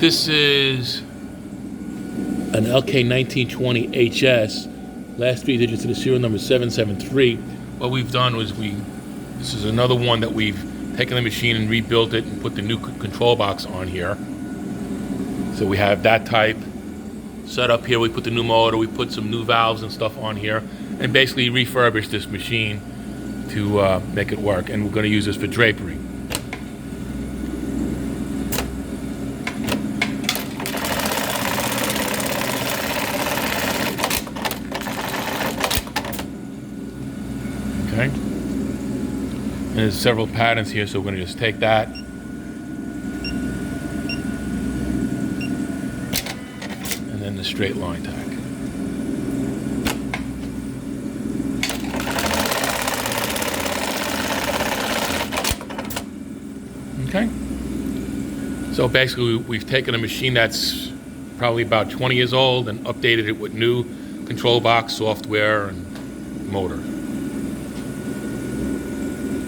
This is an LK1920HA. Last 3 digits of the serial number 773. What we've done was this is another one that we've taken the machine and rebuilt it and put the new control box on here. So we have that type set up here. We put the new motor, we put some new valves and stuff on here, and basically refurbished this machine to make it work. And we're going to use this for drapery. Okay. And there's several patterns here, so we're going to just take that and then the straight line tack. Okay. So basically we've taken a machine that's probably about 20 years old and updated it with new control box, software, and motor.